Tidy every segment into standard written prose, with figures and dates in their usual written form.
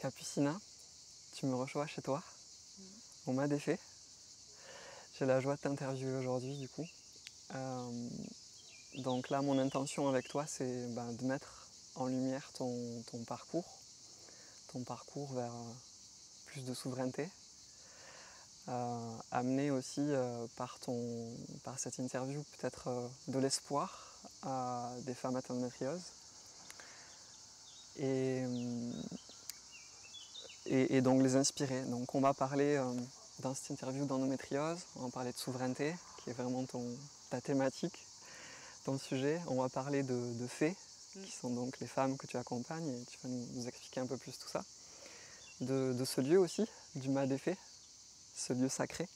Capucina, tu me reçois chez toi, au Mas des Fées. J'ai la joie de t'interviewer aujourd'hui du coup. Donc là, mon intention avec toi, c'est de mettre en lumière ton parcours vers plus de souveraineté, amener aussi par cette interview peut-être de l'espoir à des femmes atteintes d'endométriose. Et donc les inspirer. Donc on va parler dans cette interview d'endométriose, on va parler de souveraineté, qui est vraiment ta thématique, ton sujet. On va parler de fées, qui sont donc les femmes que tu accompagnes, et tu vas nous expliquer un peu plus tout ça. De ce lieu aussi, du Mas des Fées, ce lieu sacré.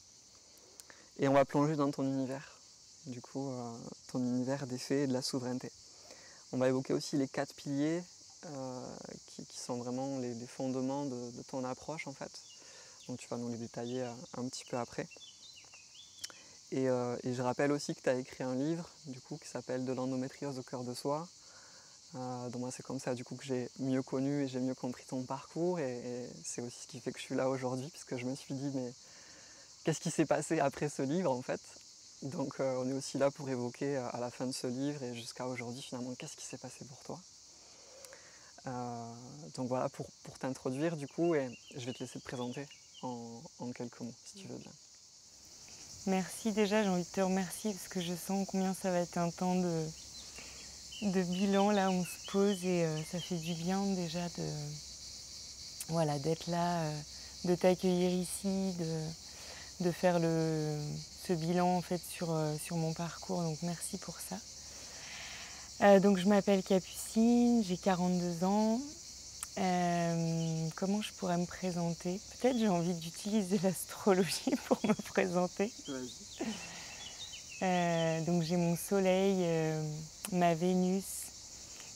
Et on va plonger dans ton univers, du coup, ton univers des fées et de la souveraineté. On va évoquer aussi les 4 piliers qui sont vraiment les fondements de ton approche en fait. Donc tu vas nous les détailler un petit peu après. Et je rappelle aussi que tu as écrit un livre du coup, qui s'appelle De l'endométriose au cœur de soi. Donc moi c'est comme ça du coup que j'ai mieux connu et j'ai mieux compris ton parcours et c'est aussi ce qui fait que je suis là aujourd'hui, puisque je me suis dit mais qu'est-ce qui s'est passé après ce livre en fait. Donc on est aussi là pour évoquer à la fin de ce livre et jusqu'à aujourd'hui finalement qu'est-ce qui s'est passé pour toi. Donc voilà pour t'introduire du coup, et je vais te laisser te présenter en quelques mots si tu veux bien. Merci, déjà j'ai envie de te remercier parce que je sens combien ça va être un temps de bilan. Là on se pose et ça fait du bien déjà d'être là, de t'accueillir ici, de faire ce bilan en fait sur mon parcours, donc merci pour ça. Donc je m'appelle Capucine, j'ai 42 ans. Comment je pourrais me présenter? Peut-être j'ai envie d'utiliser l'astrologie pour me présenter. Donc j'ai mon soleil, ma Vénus,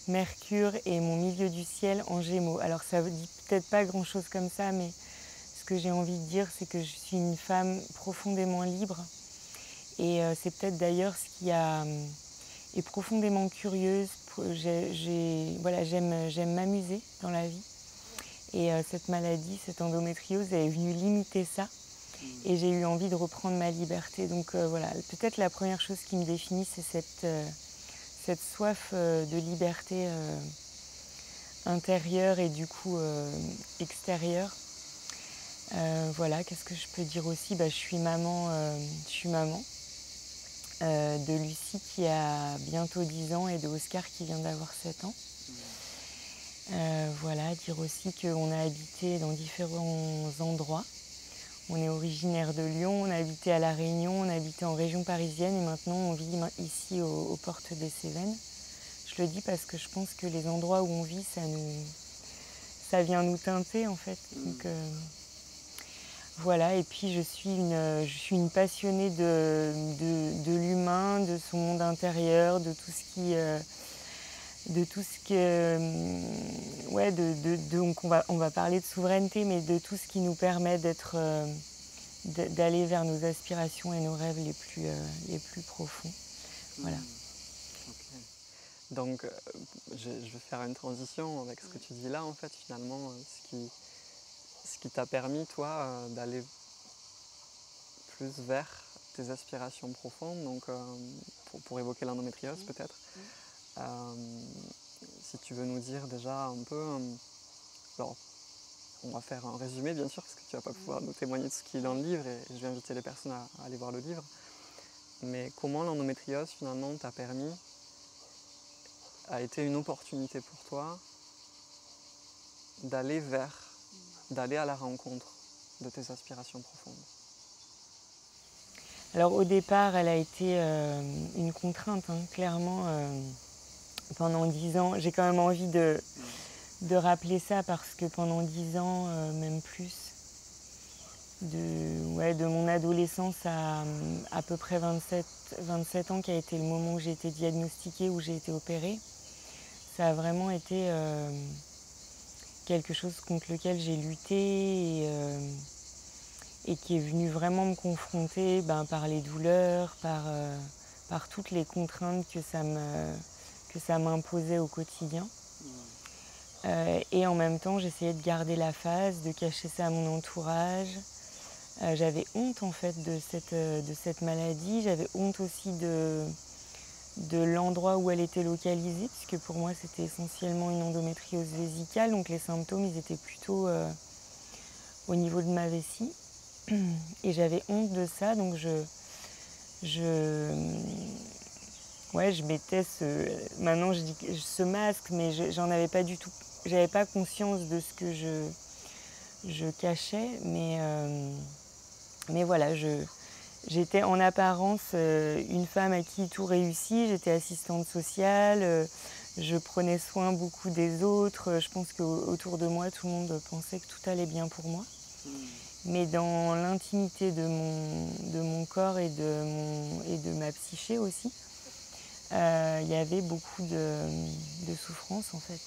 Mercure et mon milieu du ciel en Gémeaux. Alors ça ne dit peut-être pas grand-chose comme ça, mais ce que j'ai envie de dire, c'est que je suis une femme profondément libre. Et c'est peut-être d'ailleurs ce qui est profondément curieuse. J'aime m'amuser dans la vie. Et cette maladie, cette endométriose, elle est venue limiter ça. Et j'ai eu envie de reprendre ma liberté. Donc peut-être la première chose qui me définit, c'est cette soif de liberté intérieure et du coup extérieure. Qu'est-ce que je peux dire aussi? Je suis maman, de Lucie qui a bientôt 10 ans et de Oscar qui vient d'avoir 7 ans. Dire aussi qu'on a habité dans différents endroits. On est originaire de Lyon, on a habité à La Réunion, on a habité en région parisienne et maintenant on vit ici aux portes des Cévennes. Je le dis parce que je pense que les endroits où on vit, ça vient nous teinter en fait. Donc, et puis je suis une passionnée de l'humain, de son monde intérieur, de tout ce qui... donc on va parler de souveraineté, mais de tout ce qui nous permet d'aller vers nos aspirations et nos rêves les plus profonds. Voilà. Okay. Donc je vais faire une transition avec ce que tu dis là en fait, finalement ce qui t'a permis toi d'aller plus vers tes aspirations profondes, donc pour évoquer l'endométriose peut-être. Si tu veux nous dire déjà un peu, alors on va faire un résumé bien sûr parce que tu vas pas pouvoir nous témoigner de ce qui est dans le livre et je vais inviter les personnes à aller voir le livre, mais comment l'endométriose finalement t'a permis, a été une opportunité pour toi d'aller à la rencontre de tes aspirations profondes. Alors au départ, elle a été une contrainte, clairement. Pendant 10 ans, j'ai quand même envie de rappeler ça parce que pendant 10 ans, même plus, de mon adolescence à peu près 27 ans, qui a été le moment où j'ai été diagnostiquée, où j'ai été opérée, ça a vraiment été quelque chose contre lequel j'ai lutté et qui est venu vraiment me confronter par les douleurs, par toutes les contraintes que ça m'imposait au quotidien. Et en même temps, j'essayais de garder la face, de cacher ça à mon entourage. J'avais honte en fait de cette maladie. J'avais honte aussi de l'endroit où elle était localisée, puisque pour moi c'était essentiellement une endométriose vésicale. Donc les symptômes, ils étaient plutôt au niveau de ma vessie. Et j'avais honte de ça, donc ouais, je mettais maintenant je dis ce masque, mais j'en avais pas du tout. J'avais pas conscience de ce que je cachais, mais voilà, j'étais en apparence une femme à qui tout réussit. J'étais assistante sociale, je prenais soin beaucoup des autres. Je pense qu'autour de moi, tout le monde pensait que tout allait bien pour moi. Mais dans l'intimité de mon corps et de ma psyché aussi, il y avait beaucoup de souffrance en fait.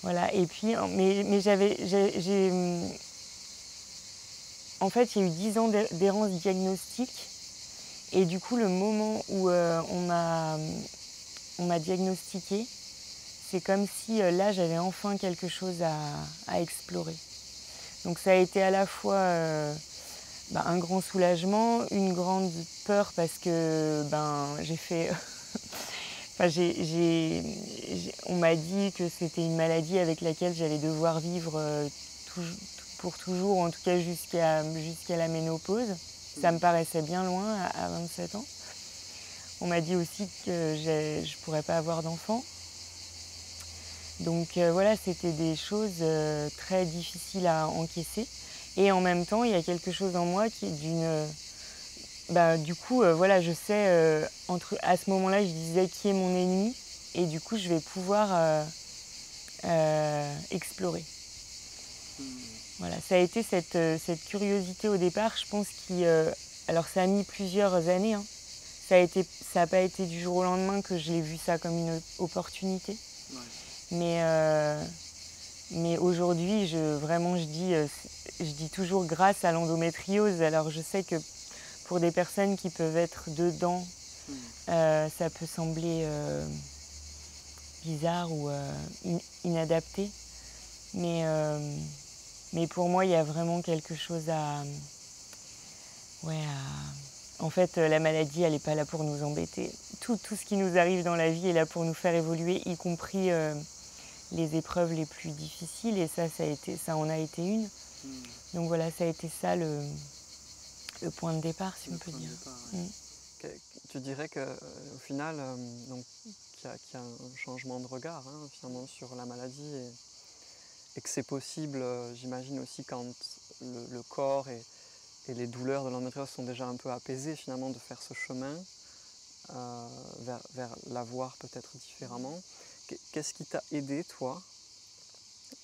Voilà, et puis, mais en fait, il y a eu 10 ans d'errance diagnostique. Et du coup, le moment où on m'a diagnostiquée, c'est comme si là, j'avais enfin quelque chose à explorer. Donc ça a été à la fois un grand soulagement, une grande peur parce que j'ai fait... on m'a dit que c'était une maladie avec laquelle j'allais devoir vivre pour toujours, en tout cas jusqu'à la ménopause. Ça me paraissait bien loin à 27 ans. On m'a dit aussi que je ne pourrais pas avoir d'enfant. Donc voilà, c'était des choses très difficiles à encaisser. Et en même temps, il y a quelque chose en moi qui est du coup, voilà, je sais, à ce moment-là, je disais qui est mon ennemi. Et du coup, je vais pouvoir explorer. Voilà, ça a été cette curiosité au départ, je pense, alors ça a mis plusieurs années. Hein. Ça n'a pas été du jour au lendemain que je l'ai vu ça comme une opportunité. Ouais. Mais aujourd'hui, je dis toujours grâce à l'endométriose. Alors je sais que pour des personnes qui peuvent être dedans, ça peut sembler bizarre ou inadapté. Mais pour moi, il y a vraiment quelque chose En fait, la maladie, elle n'est pas là pour nous embêter. Tout ce qui nous arrive dans la vie est là pour nous faire évoluer, y compris les épreuves les plus difficiles. Et ça en a été une. Donc voilà, ça a été ça le point de départ, si on peut dire. Tu dirais qu'au final, qu'il y a un changement de regard finalement sur la maladie et que c'est possible, j'imagine aussi quand le corps et les douleurs de l'endométriose sont déjà un peu apaisées, finalement, de faire ce chemin vers la voir peut-être différemment. Qu'est-ce qui t'a aidé, toi,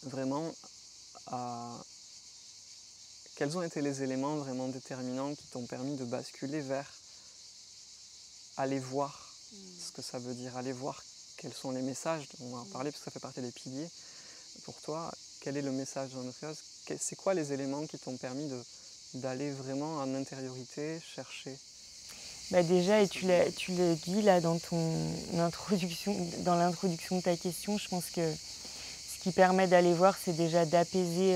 vraiment Quels ont été les éléments vraiment déterminants qui t'ont permis de basculer vers aller voir ce que ça veut dire, aller voir quels sont les messages, on va en parler parce que ça fait partie des piliers. Pour toi, quel est le message de l'endométriose? C'est quoi les éléments qui t'ont permis d'aller vraiment en intériorité chercher? Déjà, et tu le dis là dans l'introduction de ta question, je pense que ce qui permet d'aller voir, c'est déjà d'apaiser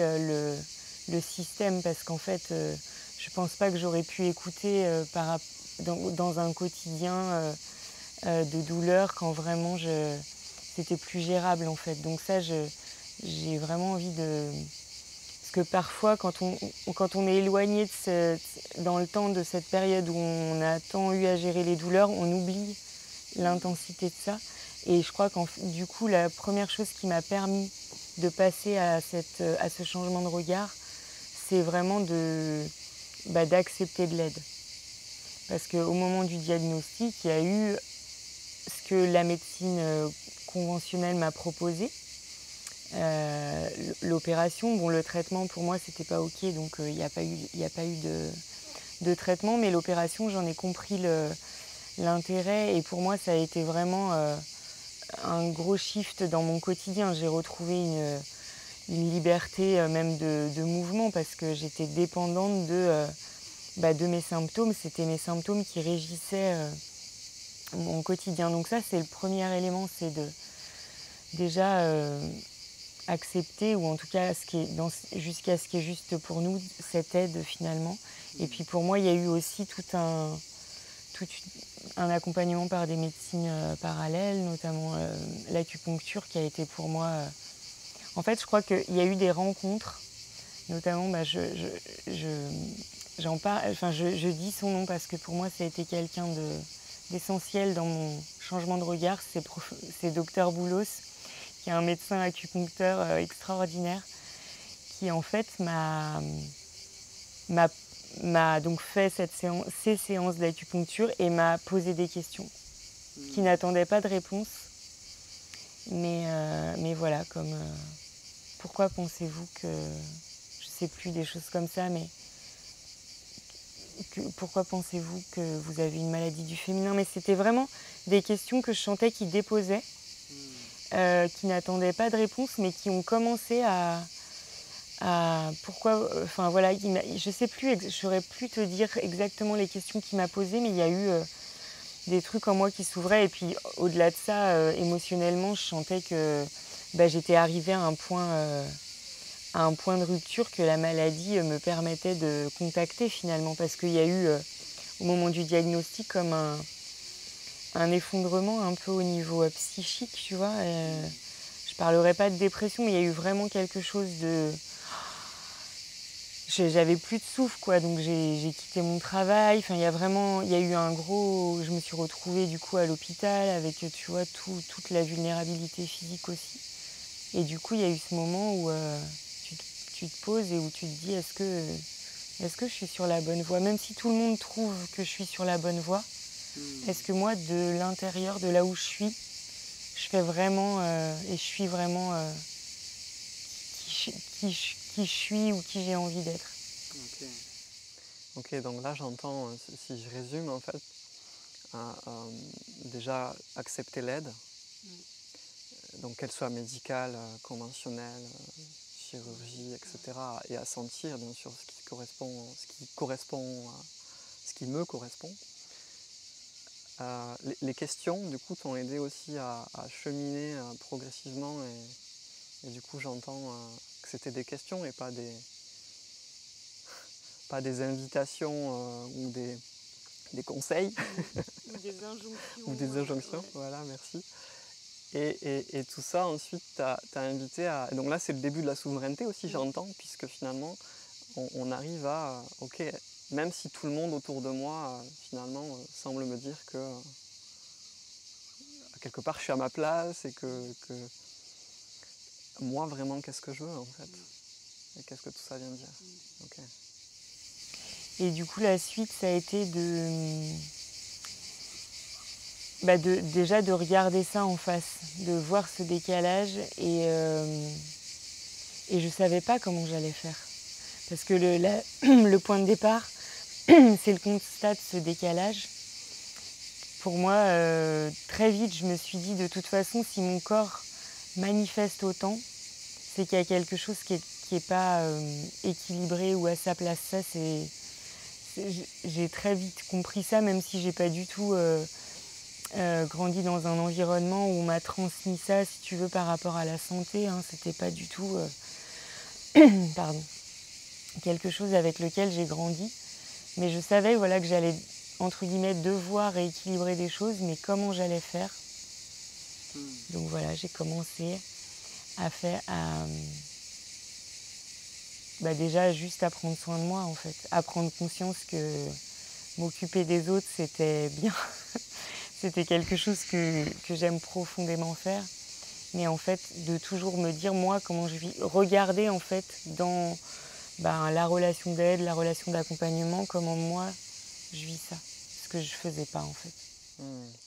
le système, parce qu'en fait, je pense pas que j'aurais pu écouter dans un quotidien de douleur quand vraiment c'était plus gérable en fait. Donc ça, j'ai vraiment envie de... Parce que parfois, quand on est éloigné dans le temps de cette période où on a tant eu à gérer les douleurs, on oublie l'intensité de ça. Et je crois du coup, la première chose qui m'a permis de passer à ce changement de regard, c'est vraiment d'accepter de l'aide. Parce qu'au moment du diagnostic, il y a eu ce que la médecine conventionnelle m'a proposé. L'opération, le traitement pour moi c'était pas ok, donc il n'y a pas eu de traitement, mais l'opération, j'en ai compris l'intérêt, et pour moi ça a été vraiment un gros shift dans mon quotidien. J'ai retrouvé une liberté même de mouvement, parce que j'étais dépendante de mes symptômes. C'était mes symptômes qui régissaient mon quotidien. Donc ça, c'est le premier élément, c'est déjà accepter, ou en tout cas jusqu'à ce qui est juste pour nous, cette aide finalement. Et puis pour moi, il y a eu aussi tout un accompagnement par des médecines parallèles, notamment l'acupuncture qui a été pour moi... En fait, je crois qu'il y a eu des rencontres, notamment, j'en parle, enfin, je dis son nom parce que pour moi, ça a été quelqu'un d'essentiel dans mon changement de regard. C'est Dr Boulos, qui est un médecin acupuncteur extraordinaire, qui en fait m'a donc fait ces séances d'acupuncture et m'a posé des questions qui n'attendaient pas de réponse. Mais voilà, comme pourquoi pensez-vous que, je ne sais plus, des choses comme ça, mais pourquoi pensez-vous que vous avez une maladie du féminin? Mais c'était vraiment des questions que je sentais qui déposaient, qui n'attendaient pas de réponse, mais qui ont commencé à pourquoi, enfin voilà, je sais plus, je saurais plus te dire exactement les questions qu'il m'a posées, mais il y a eu des trucs en moi qui s'ouvraient. Et puis au-delà de ça, émotionnellement, je sentais que j'étais arrivée à un point de rupture que la maladie me permettait de contacter finalement, parce qu'il y a eu au moment du diagnostic comme un effondrement un peu au niveau psychique, tu vois. Je parlerai pas de dépression, mais il y a eu vraiment quelque chose de... J'avais plus de souffle, quoi, donc j'ai quitté mon travail. Enfin, il y a eu un gros... Je me suis retrouvée du coup à l'hôpital avec, tu vois, toute la vulnérabilité physique aussi. Et du coup, il y a eu ce moment où tu te poses et où tu te dis, est-ce que je suis sur la bonne voie? Même si tout le monde trouve que je suis sur la bonne voie, est-ce que moi, de l'intérieur, de là où je suis, je fais vraiment et je suis vraiment qui je suis ou qui j'ai envie d'être. Ok, donc là j'entends, si je résume en fait, déjà accepter l'aide, donc qu'elle soit médicale, conventionnelle, chirurgie, etc. Et à sentir bien sûr ce qui me correspond. Les questions du coup t'ont aidé aussi à cheminer progressivement et du coup j'entends que c'était des questions et pas des invitations ou des conseils. Ou des injonctions. Ou des injonctions, ouais. Voilà, merci. Et tout ça, ensuite, t'as invité à... Donc là, c'est le début de la souveraineté aussi, j'entends, puisque finalement, on arrive à... Ok, même si tout le monde autour de moi, finalement, semble me dire que... quelque part, je suis à ma place et que moi, vraiment, qu'est-ce que je veux, en fait? Et qu'est-ce que tout ça vient dire? Okay. Et du coup, la suite, ça a été déjà de regarder ça en face, de voir ce décalage et je ne savais pas comment j'allais faire. Parce que le point de départ, c'est le constat de ce décalage. Pour moi, très vite, je me suis dit, de toute façon, si mon corps manifeste autant, c'est qu'il y a quelque chose qui est pas équilibré ou à sa place. Ça, j'ai très vite compris ça, même si j'ai pas du tout grandi dans un environnement où on m'a transmis ça, si tu veux, par rapport à la santé. Hein, c'était pas du tout pardon, quelque chose avec lequel j'ai grandi. Mais je savais, voilà, que j'allais, entre guillemets, devoir rééquilibrer des choses, mais comment j'allais faire? Donc voilà, j'ai commencé déjà juste à prendre soin de moi, en fait, à prendre conscience que m'occuper des autres, c'était bien. C'était quelque chose que j'aime profondément faire. Mais en fait, de toujours me dire, moi, comment je vis, regarder en fait dans la relation d'aide, la relation d'accompagnement, comment moi je vis ça, ce que je faisais pas en fait.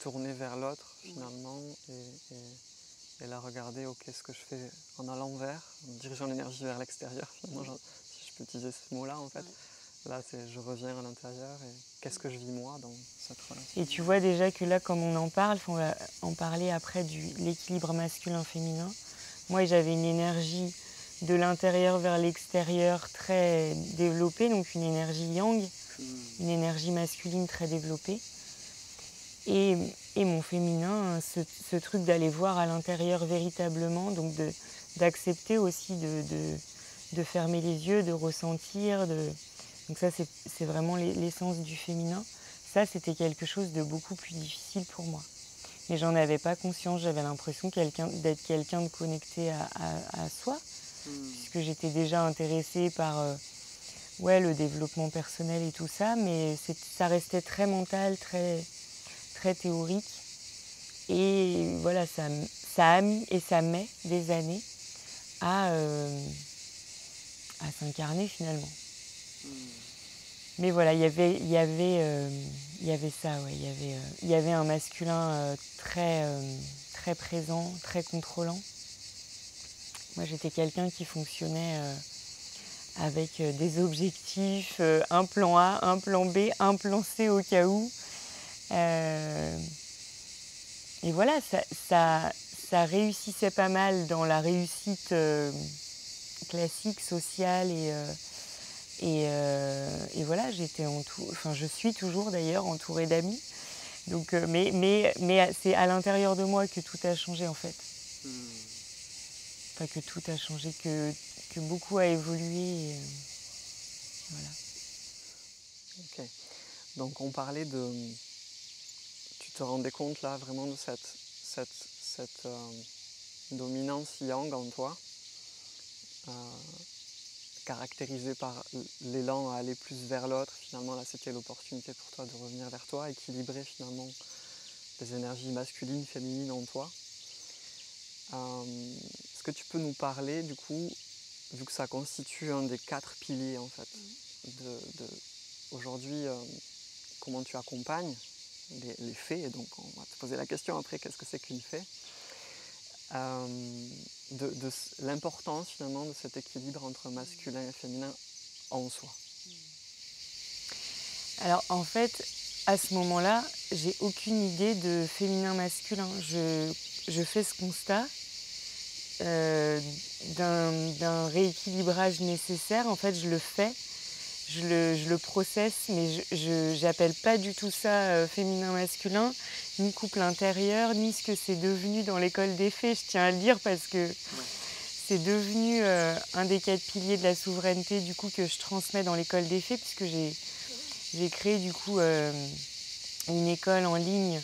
Tourner vers l'autre finalement et la regarder, ok, ce que je fais en allant vers, en dirigeant l'énergie vers l'extérieur finalement, si je peux utiliser ce mot-là en fait. Ouais. Là, je reviens à l'intérieur et qu'est-ce que je vis moi dans cette relation. Et tu vois déjà que là, comme on en parle, on va en parler après de l'équilibre masculin-féminin. Moi, j'avais une énergie de l'intérieur vers l'extérieur très développée, donc une énergie yang, une énergie masculine très développée. Et, et mon féminin, ce truc d'aller voir à l'intérieur véritablement, donc d'accepter aussi de fermer les yeux, de ressentir. Donc ça, c'est vraiment l'essence du féminin. Ça, c'était quelque chose de beaucoup plus difficile pour moi. Mais j'en avais pas conscience, j'avais l'impression d'être quelqu'un de connecté à soi, puisque j'étais déjà intéressée par le développement personnel et tout ça, mais ça restait très mental, très, très théorique. Et voilà, ça a mis et ça met des années à s'incarner finalement. Mais voilà, il y avait ça, ouais. Il y avait un masculin très, très présent, très contrôlant. Moi, j'étais quelqu'un qui fonctionnait avec des objectifs, un plan A, un plan B, un plan C au cas où. Et voilà, ça réussissait pas mal dans la réussite classique, sociale et voilà, je suis toujours d'ailleurs entourée d'amis. Donc, mais c'est à l'intérieur de moi que tout a changé en fait. Enfin, que tout a changé, que beaucoup a évolué. Voilà. Ok. Donc on parlait de... Tu te rendais compte là vraiment de cette dominance yang en toi, caractérisée par l'élan à aller plus vers l'autre. Finalement là c'était l'opportunité pour toi de revenir vers toi, équilibrer finalement les énergies masculines, féminines en toi. Est-ce que tu peux nous parler du coup, vu que ça constitue un des 4 piliers en fait, aujourd'hui comment tu accompagnes les fées, et donc on va te poser la question après, qu'est-ce que c'est qu'une fée, de l'importance finalement de cet équilibre entre masculin et féminin en soi. Alors en fait, à ce moment-là, j'ai aucune idée de féminin-masculin. Je fais ce constat d'un rééquilibrage nécessaire. En fait, je le fais, je le processe, mais je n'appelle pas du tout ça féminin-masculin, ni couple intérieur, ni ce que c'est devenu dans l'école des fées. Je tiens à le dire parce que c'est devenu un des 4 piliers de la souveraineté du coup que je transmets dans l'école des fées, puisque j'ai créé du coup une école en ligne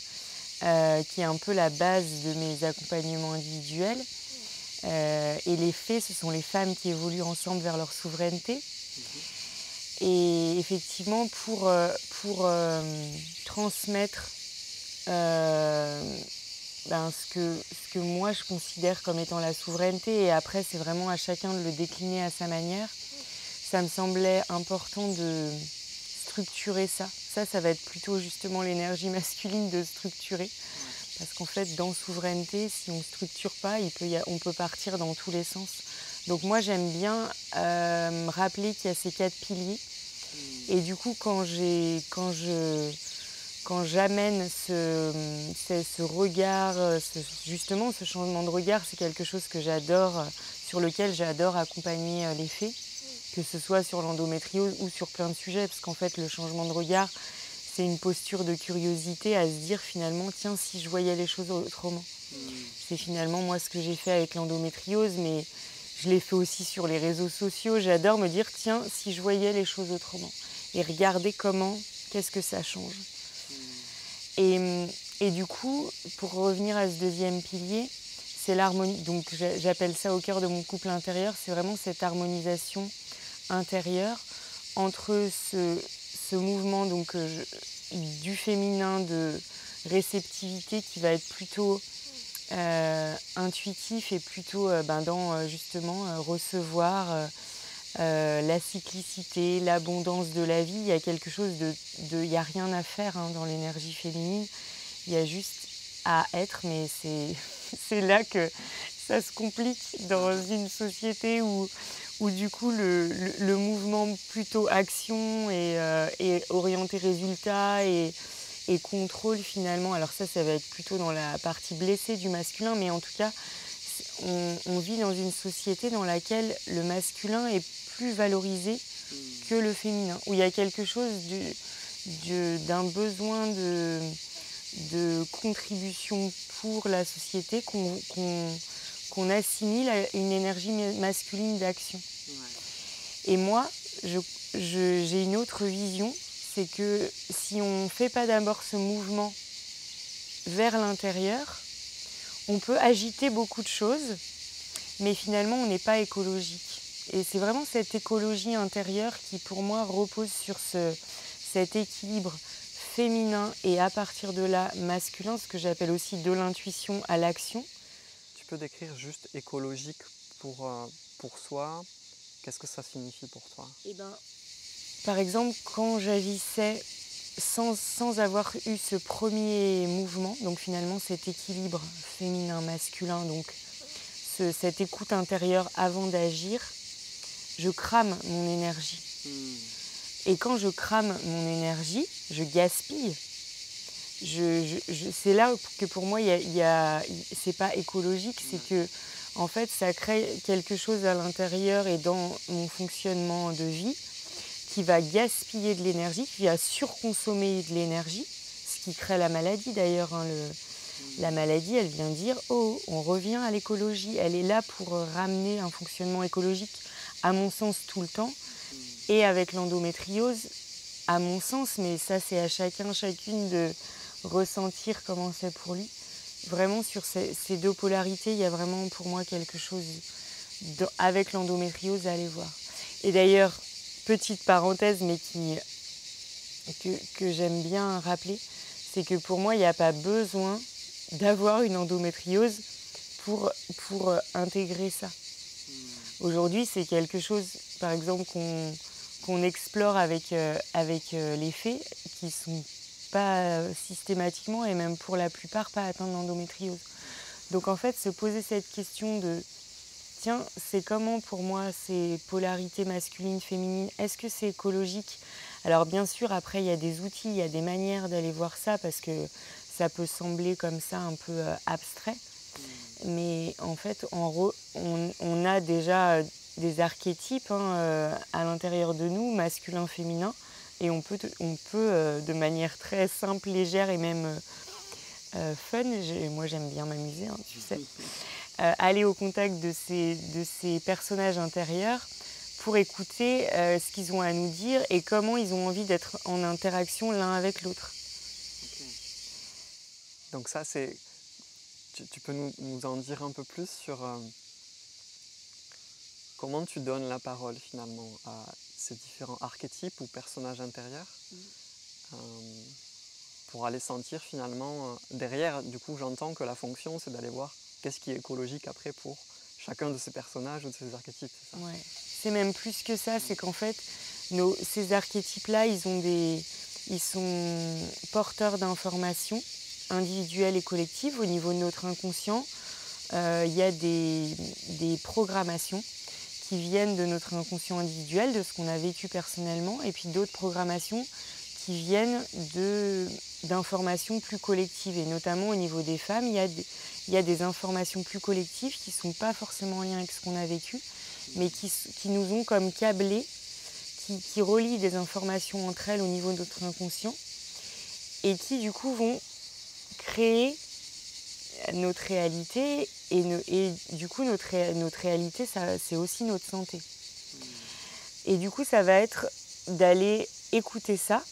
qui est un peu la base de mes accompagnements individuels. Et les fées, ce sont les femmes qui évoluent ensemble vers leur souveraineté. Et effectivement, pour transmettre ce que moi je considère comme étant la souveraineté, et après c'est vraiment à chacun de le décliner à sa manière, ça me semblait important de structurer ça. Ça va être plutôt justement l'énergie masculine de structurer. Parce qu'en fait, dans souveraineté, si on ne structure pas, on peut partir dans tous les sens. Donc moi, j'aime bien me rappeler qu'il y a ces 4 piliers. Et du coup, quand j'amène ce regard, justement ce changement de regard, c'est quelque chose que j'adore, sur lequel j'adore accompagner les fées, que ce soit sur l'endométriose ou sur plein de sujets, parce qu'en fait, le changement de regard, c'est une posture de curiosité à se dire finalement, tiens, si je voyais les choses autrement. C'est finalement moi ce que j'ai fait avec l'endométriose, mais je l'ai fait aussi sur les réseaux sociaux. J'adore me dire, tiens, si je voyais les choses autrement. Et regarder qu'est-ce que ça change. Et du coup, pour revenir à ce deuxième pilier, c'est l'harmonie. Donc j'appelle ça au cœur de mon couple intérieur, c'est vraiment cette harmonisation intérieure entre ce mouvement donc, du féminin, de réceptivité qui va être plutôt intuitif et plutôt dans justement recevoir la cyclicité, l'abondance de la vie. Il y a quelque chose il n'y a rien à faire dans l'énergie féminine, il y a juste à être, mais c'est là que ça se complique dans une société où du coup le mouvement plutôt action et orienté résultat et contrôle finalement, alors ça va être plutôt dans la partie blessée du masculin, mais en tout cas on vit dans une société dans laquelle le masculin est plus valorisé que le féminin, où il y a quelque chose d'un besoin de contribution pour la société qu'on assimile à une énergie masculine d'action. Ouais. Et moi, j'ai une autre vision, c'est que si on ne fait pas d'abord ce mouvement vers l'intérieur, on peut agiter beaucoup de choses, mais finalement on n'est pas écologique. Et c'est vraiment cette écologie intérieure qui pour moi repose sur cet équilibre féminin et à partir de là masculin, ce que j'appelle aussi de l'intuition à l'action. Tu peux décrire juste écologique pour soi, qu'est-ce que ça signifie pour toi? Par exemple, quand j'agissais sans avoir eu ce premier mouvement, donc finalement cet équilibre féminin-masculin, donc cette écoute intérieure avant d'agir, je crame mon énergie. Et quand je crame mon énergie, je gaspille. C'est là que pour moi, c'est pas écologique, c'est que en fait, ça crée quelque chose à l'intérieur et dans mon fonctionnement de vie qui va gaspiller de l'énergie, qui va surconsommer de l'énergie, ce qui crée la maladie d'ailleurs. La maladie, elle vient dire « Oh, on revient à l'écologie ». Elle est là pour ramener un fonctionnement écologique, à mon sens, tout le temps. Et avec l'endométriose, à mon sens, mais ça c'est à chacune de ressentir comment c'est pour lui. Vraiment sur ces deux polarités, il y a vraiment pour moi quelque chose avec l'endométriose à aller voir. Et d'ailleurs, petite parenthèse, mais que j'aime bien rappeler, c'est que pour moi, il n'y a pas besoin d'avoir une endométriose pour intégrer ça. Aujourd'hui, c'est quelque chose, par exemple, qu'on explore avec les fées, qui ne sont pas systématiquement, et même pour la plupart, pas atteintes d'endométriose. Donc en fait, se poser cette question de tiens, c'est comment pour moi ces polarités masculines, féminines, est-ce que c'est écologique? Alors bien sûr, après, il y a des outils, il y a des manières d'aller voir ça, parce que ça peut sembler comme ça un peu abstrait. Mais en fait, on a déjà des archétypes à l'intérieur de nous, masculin, féminin, et on peut de manière très simple, légère et même fun, moi j'aime bien m'amuser, tu sais, aller au contact de ces personnages intérieurs pour écouter ce qu'ils ont à nous dire et comment ils ont envie d'être en interaction l'un avec l'autre. Okay. Donc ça, c'est... Tu peux nous en dire un peu plus sur comment tu donnes la parole finalement à ces différents archétypes ou personnages intérieurs pour aller sentir finalement derrière. Du coup, j'entends que la fonction, c'est d'aller voir qu'est-ce qui est écologique après pour chacun de ces personnages ou de ces archétypes, c'est ça? Ouais. C'est même plus que ça, c'est qu'en fait, ces archétypes-là, ils sont porteurs d'informations individuelles et collectives au niveau de notre inconscient. Il y a des programmations qui viennent de notre inconscient individuel, de ce qu'on a vécu personnellement, et puis d'autres programmations qui viennent d'informations plus collectives. Et notamment au niveau des femmes, il y a des informations plus collectives qui ne sont pas forcément en lien avec ce qu'on a vécu, mais qui nous ont comme câblés, qui relient des informations entre elles au niveau de notre inconscient, et qui du coup vont créer notre réalité, et du coup notre réalité, c'est aussi notre santé. Et du coup, ça va être d'aller écouter ça,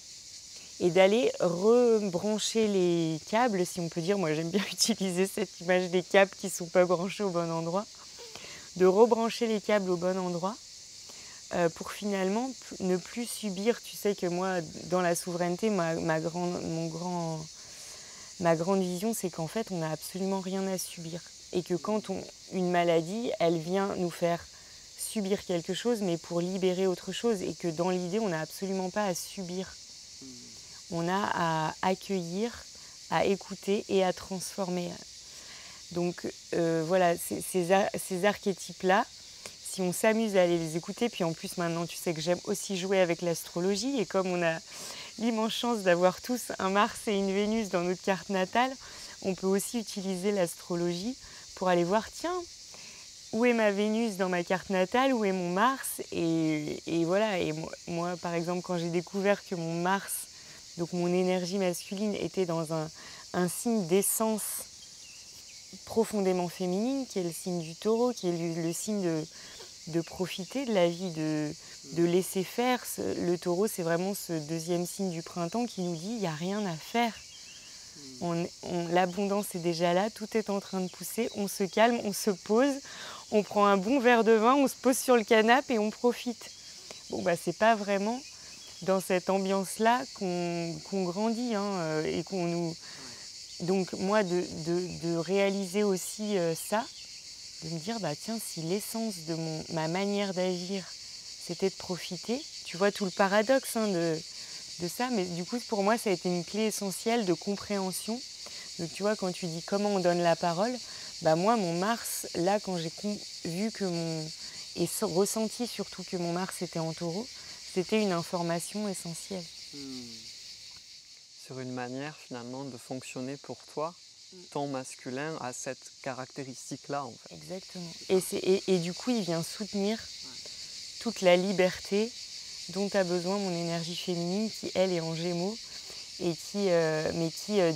et d'aller rebrancher les câbles, si on peut dire. Moi, j'aime bien utiliser cette image des câbles qui ne sont pas branchés au bon endroit. De rebrancher les câbles au bon endroit pour finalement ne plus subir. Tu sais que moi, dans la souveraineté, ma grande vision, c'est qu'en fait, on n'a absolument rien à subir. Et que quand une maladie, elle vient nous faire subir quelque chose, mais pour libérer autre chose. Et que dans l'idée, on n'a absolument pas à subir. On a à accueillir, à écouter et à transformer. Donc voilà, ces archétypes-là, si on s'amuse à aller les écouter, puis en plus maintenant tu sais que j'aime aussi jouer avec l'astrologie, et comme on a l'immense chance d'avoir tous un Mars et une Vénus dans notre carte natale, on peut aussi utiliser l'astrologie pour aller voir, tiens, où est ma Vénus dans ma carte natale, où est mon Mars, et voilà. Et moi, par exemple, quand j'ai découvert que mon Mars, donc mon énergie masculine, était dans un un signe d'essence profondément féminine, qui est le signe du taureau, qui est le signe de profiter de la vie, de laisser faire. Le taureau, c'est vraiment ce deuxième signe du printemps qui nous dit il n'y a rien à faire. L'abondance est déjà là, tout est en train de pousser, on se calme, on se pose, on prend un bon verre de vin, on se pose sur le canapé et on profite. Bon, bah, c'est pas vraiment dans cette ambiance-là qu'on grandit et qu'on nous... Donc moi, de réaliser aussi ça, de me dire, bah tiens, si l'essence de ma manière d'agir, c'était de profiter, tu vois tout le paradoxe de ça, mais du coup, pour moi, ça a été une clé essentielle de compréhension. Donc tu vois, quand tu dis comment on donne la parole, bah moi, mon Mars, là, quand j'ai vu et ressenti surtout que mon Mars était en taureau, c'était une information essentielle. Sur une manière finalement de fonctionner pour toi, ton masculin a cette caractéristique-là en fait. Exactement. Et du coup, il vient soutenir toute la liberté dont a besoin mon énergie féminine qui, elle, est en Gémeaux et qui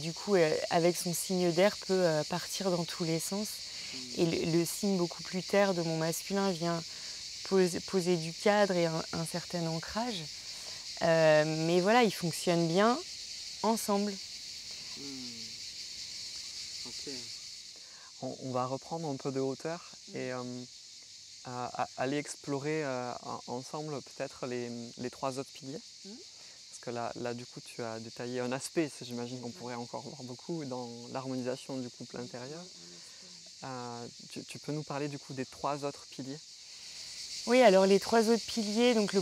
du coup, avec son signe d'air, peut partir dans tous les sens. Et le signe beaucoup plus terre de mon masculin vient poser du cadre et un certain ancrage. Mais voilà, ils fonctionnent bien ensemble. Okay. On va reprendre un peu de hauteur et aller explorer ensemble peut-être les trois autres piliers. Parce que là, du coup, tu as détaillé un aspect, j'imagine qu'on pourrait encore voir beaucoup dans l'harmonisation du couple intérieur. Tu peux nous parler du coup des trois autres piliers? Oui, alors les trois autres piliers, donc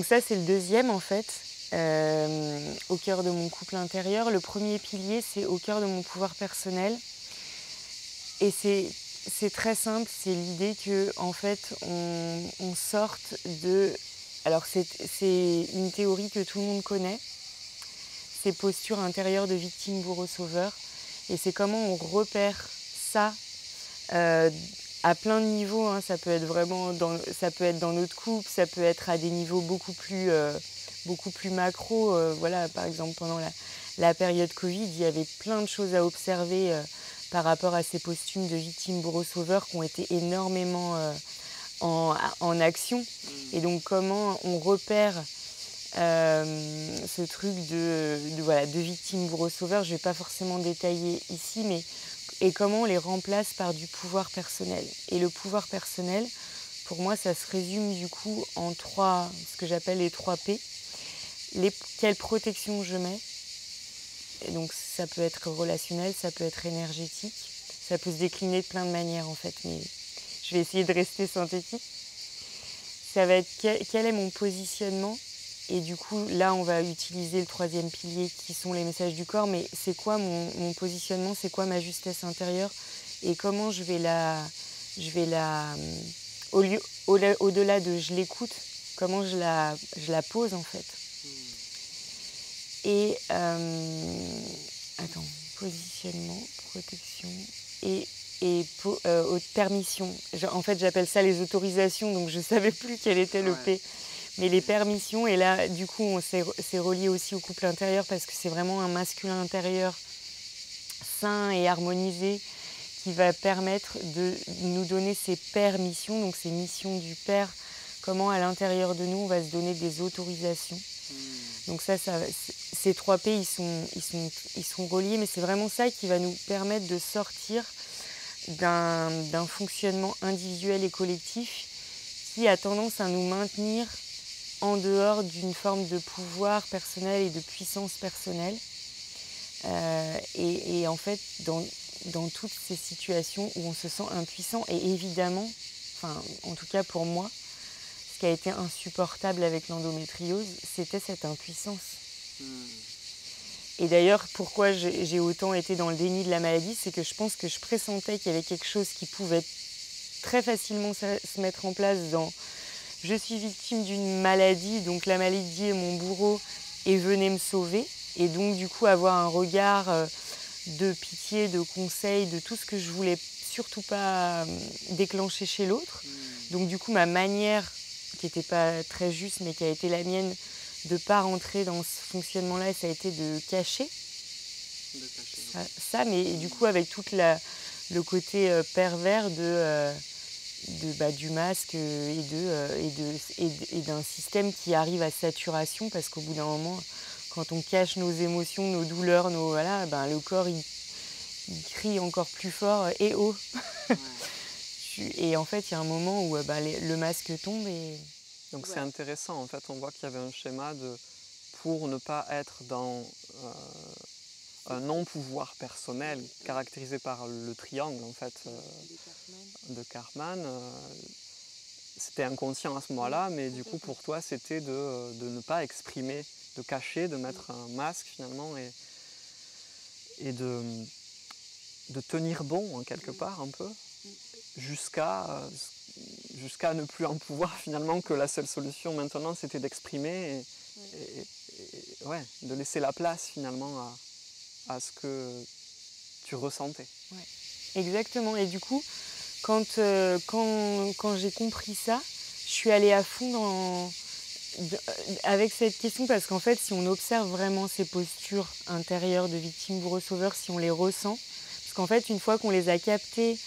ça c'est le deuxième en fait, au cœur de mon couple intérieur. Le premier pilier, c'est au cœur de mon pouvoir personnel. Et c'est très simple, c'est l'idée que en fait on sorte de... Alors c'est une théorie que tout le monde connaît, ces postures intérieures de victime, bourreau, sauveur. Et c'est comment on repère ça à plein de niveaux. Ça peut être vraiment ça peut être dans notre couple, ça peut être à des niveaux beaucoup plus macro. Voilà, par exemple pendant la période Covid, il y avait plein de choses à observer par rapport à ces postures de victime, bourreau, sauveur qui ont été énormément en action. Et donc comment on repère ce truc de victime, bourreau, sauveur, je ne vais pas forcément détailler ici, et comment on les remplace par du pouvoir personnel. Et le pouvoir personnel, pour moi, ça se résume du coup en ce que j'appelle les 3 P. Quelle protection je mets. Et donc ça peut être relationnel, ça peut être énergétique, ça peut se décliner de plein de manières en fait, mais je vais essayer de rester synthétique. Ça va être quel est mon positionnement. Et du coup, là, on va utiliser le troisième pilier qui sont les messages du corps. Mais c'est quoi mon positionnement? C'est quoi ma justesse intérieure? Et comment je vais au-delà de je l'écoute, comment je la pose en fait. Et positionnement, protection et permission. En fait, j'appelle ça les autorisations, donc je ne savais plus quel était le P. Mais les permissions, et là, du coup, c'est relié aussi au couple intérieur parce que c'est vraiment un masculin intérieur sain et harmonisé qui va permettre de nous donner ces permissions, donc ces missions du père, comment à l'intérieur de nous, on va se donner des autorisations. Donc ces 3 P, ils sont reliés, mais c'est vraiment ça qui va nous permettre de sortir d'un fonctionnement individuel et collectif qui a tendance à nous maintenir en dehors d'une forme de pouvoir personnel et de puissance personnelle. Et en fait, dans toutes ces situations où on se sent impuissant, et évidemment, en tout cas pour moi, ce qui a été insupportable avec l'endométriose, c'était cette impuissance. Et d'ailleurs, pourquoi j'ai autant été dans le déni de la maladie, c'est que je pense que je pressentais qu'il y avait quelque chose qui pouvait très facilement se mettre en place dans... Je suis victime d'une maladie, donc la maladie est mon bourreau et venez me sauver. Et donc du coup avoir un regard de pitié, de conseil, de tout ce que je voulais surtout pas déclencher chez l'autre. Donc du coup ma manière, qui n'était pas très juste mais qui a été la mienne, de ne pas rentrer dans ce fonctionnement-là, ça a été de cacher. Ça, mais du coup avec tout le côté pervers du masque et d'un système qui arrive à saturation, parce qu'au bout d'un moment, quand on cache nos émotions, nos douleurs, le corps il crie encore plus fort et haut. Ouais. Et en fait, il y a un moment où le masque tombe et... Donc c'est intéressant, en fait, on voit qu'il y avait un schéma pour ne pas être dans un non-pouvoir personnel caractérisé par le triangle, en fait, de Karpman. C'était inconscient à ce moment-là, mais du coup, pour toi, c'était de ne pas exprimer, de cacher, de mettre un masque, finalement, et de tenir bon, en quelque part, un peu, jusqu'à ne plus en pouvoir, finalement, que la seule solution maintenant, c'était d'exprimer et de laisser la place, finalement, à ce que tu ressentais. Ouais. Exactement. Et du coup, quand j'ai compris ça, je suis allée à fond avec cette question, parce qu'en fait, si on observe vraiment ces postures intérieures de victime, bourreau, sauveur, si on les ressent, parce qu'en fait, une fois qu'on les a captées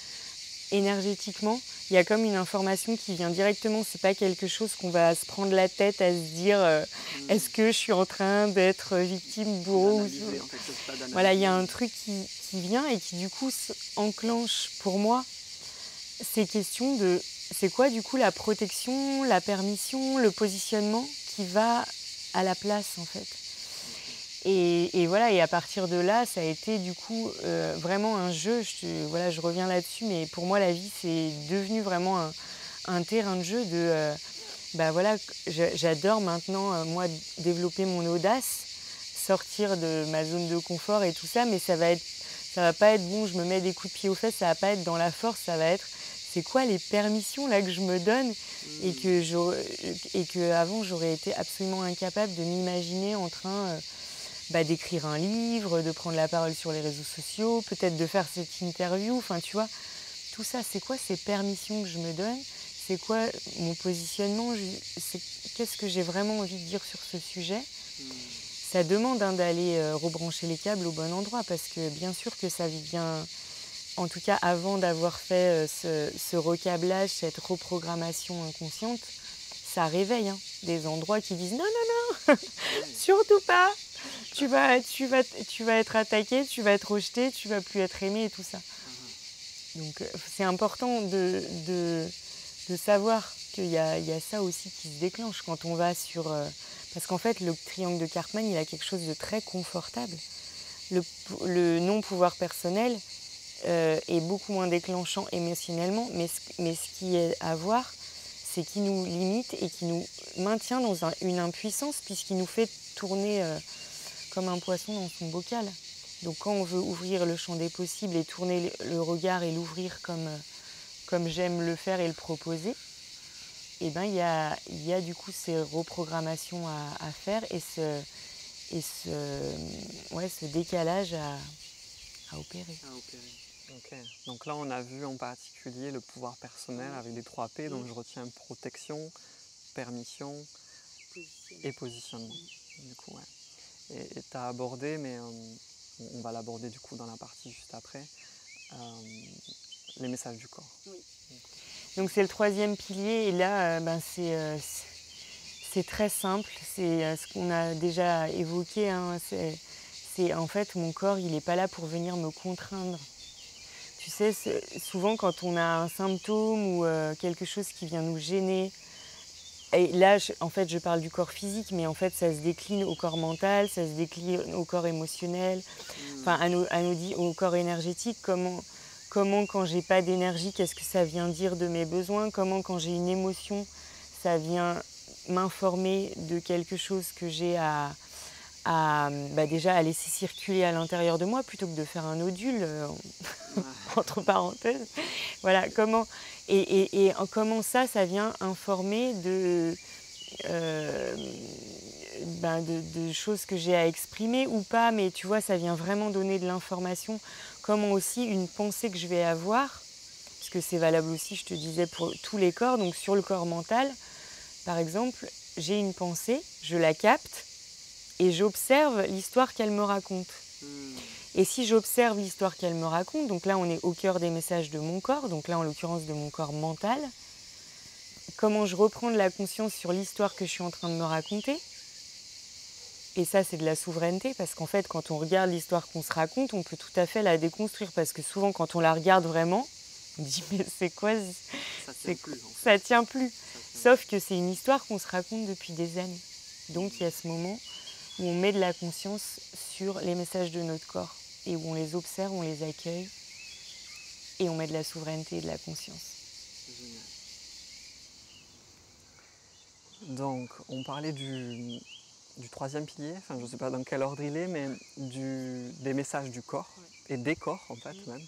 énergétiquement, il y a comme une information qui vient directement. C'est pas quelque chose qu'on va se prendre la tête à se dire est-ce que je suis en train d'être victime, bourreau Voilà, il y a un truc qui vient et qui du coup enclenche pour moi ces questions de c'est quoi du coup la protection, la permission, le positionnement qui va à la place en fait. Et voilà, et à partir de là, ça a été du coup vraiment un jeu. Je reviens là-dessus, mais pour moi, la vie, c'est devenu vraiment un terrain de jeu de... j'adore maintenant, moi, développer mon audace, sortir de ma zone de confort et tout ça, mais ça va pas être bon, je me mets des coups de pied aux fesses, ça va pas être dans la force, ça va être... C'est quoi les permissions là que je me donne et que avant j'aurais été absolument incapable de m'imaginer en train... d'écrire un livre, de prendre la parole sur les réseaux sociaux, peut-être de faire cette interview, enfin tu vois, tout ça, c'est quoi ces permissions que je me donne? C'est quoi mon positionnement? Qu'est-ce que j'ai vraiment envie de dire sur ce sujet? Ça demande d'aller rebrancher les câbles au bon endroit, parce que bien sûr que ça vient, en tout cas avant d'avoir fait ce recablage, cette reprogrammation inconsciente, ça réveille des endroits qui disent non, surtout pas. Tu vas être attaqué, tu vas être rejeté, tu vas plus être aimé et tout ça. Donc c'est important de savoir qu'il y a ça aussi qui se déclenche quand on va sur... parce qu'en fait, le triangle de Karpman, il a quelque chose de très confortable. Le non-pouvoir personnel est beaucoup moins déclenchant émotionnellement, mais ce qui est à voir, c'est qu'il nous limite et qui nous maintient dans une impuissance, puisqu'il nous fait tourner... comme un poisson dans son bocal. Donc quand on veut ouvrir le champ des possibles et tourner le regard et l'ouvrir comme j'aime le faire et le proposer, il y a du coup ces reprogrammations à faire et ce décalage à opérer. Okay. Donc là, on a vu en particulier le pouvoir personnel avec les 3 P, donc je retiens protection, permission et positionnement. Du coup, ouais. Et tu as abordé, mais on va l'aborder du coup dans la partie juste après, les messages du corps. Oui. Donc c'est le 3e pilier, et là c'est très simple, c'est ce qu'on a déjà évoqué, c'est en fait mon corps, il n'est pas là pour venir me contraindre. Tu sais, souvent quand on a un symptôme ou quelque chose qui vient nous gêner, et là, en fait, je parle du corps physique, mais en fait, ça se décline au corps mental, ça se décline au corps émotionnel, enfin, au corps énergétique. Comment quand j'ai pas d'énergie, qu'est-ce que ça vient dire de mes besoins? Comment, quand j'ai une émotion, ça vient m'informer de quelque chose que j'ai déjà à laisser circuler à l'intérieur de moi, plutôt que de faire un nodule, entre parenthèses. Voilà, comment ça vient informer de choses que j'ai à exprimer ou pas, mais tu vois, ça vient vraiment donner de l'information. Comment aussi une pensée que je vais avoir, parce que c'est valable aussi, je te disais, pour tous les corps, donc sur le corps mental, par exemple, j'ai une pensée, je la capte et j'observe l'histoire qu'elle me raconte. Et si j'observe l'histoire qu'elle me raconte, donc là on est au cœur des messages de mon corps, donc là en l'occurrence de mon corps mental, comment je reprends de la conscience sur l'histoire que je suis en train de me raconter. Et ça, c'est de la souveraineté, parce qu'en fait, quand on regarde l'histoire qu'on se raconte, on peut tout à fait la déconstruire, parce que souvent, quand on la regarde vraiment, on dit « mais c'est quoi ça tient plus. Sauf que c'est une histoire qu'on se raconte depuis des années. Donc, il y a ce moment où on met de la conscience sur les messages de notre corps, et où on les observe, on les accueille, et on met de la souveraineté et de la conscience. Génial. Donc, on parlait du troisième pilier, enfin je ne sais pas dans quel ordre il est, mais des messages du corps, et des corps en fait même.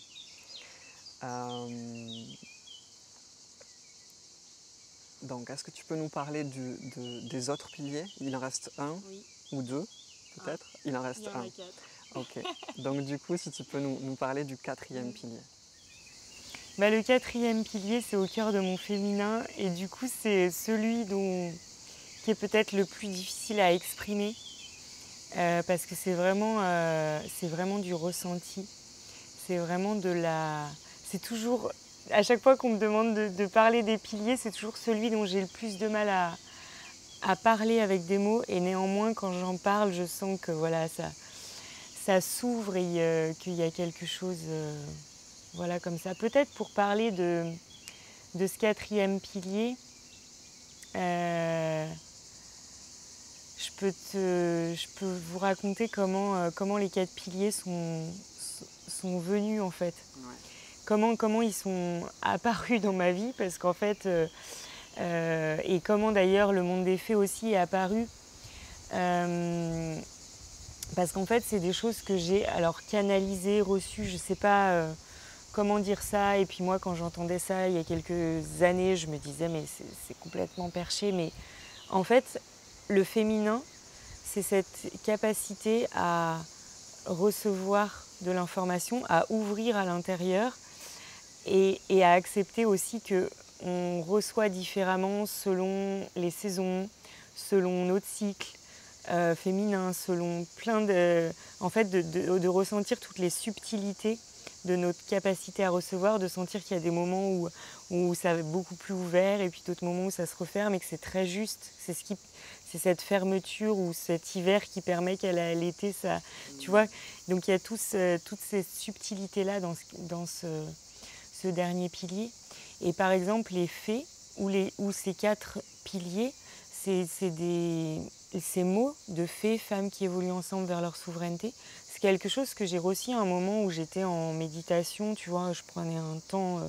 Donc est-ce que tu peux nous parler des autres piliers? Il en reste un ou deux peut-être? Il en reste un. Ok. Donc du coup, si tu peux nous parler du quatrième pilier. Bah, le quatrième pilier, c'est au cœur de mon féminin, et du coup c'est celui qui est peut-être le plus difficile à exprimer, parce que c'est vraiment du ressenti. C'est vraiment c'est toujours, à chaque fois qu'on me demande de parler des piliers, c'est toujours celui dont j'ai le plus de mal à parler avec des mots, et néanmoins quand j'en parle, je sens que voilà, ça s'ouvre et qu'il y a quelque chose voilà, comme ça. Peut-être pour parler de ce quatrième pilier, je peux vous raconter comment les 4 piliers sont venus en fait. Ouais. Comment ils sont apparus dans ma vie, parce qu'en fait, et comment d'ailleurs le monde des fées aussi est apparu. Parce qu'en fait, c'est des choses que j'ai alors canalisées, reçues, je ne sais pas comment dire ça. Et puis moi, quand j'entendais ça il y a quelques années, je me disais mais c'est complètement perché. Mais en fait, le féminin, c'est cette capacité à recevoir de l'information, à ouvrir à l'intérieur et à accepter aussi qu'on reçoit différemment selon les saisons, selon notre cycle féminin, selon plein de... En fait, de ressentir toutes les subtilités de notre capacité à recevoir, de sentir qu'il y a des moments où ça est beaucoup plus ouvert et puis d'autres moments où ça se referme et que c'est très juste. C'est cette fermeture ou cet hiver qui permet qu'à l'été, ça... Tu vois, donc il y a toutes ces subtilités-là dans ce dernier pilier. Et par exemple, les fées, ou ces 4 piliers, c'est ces mots de fées, femmes qui évoluent ensemble vers leur souveraineté. C'est quelque chose que j'ai reçu à un moment où j'étais en méditation, tu vois, je prenais un temps.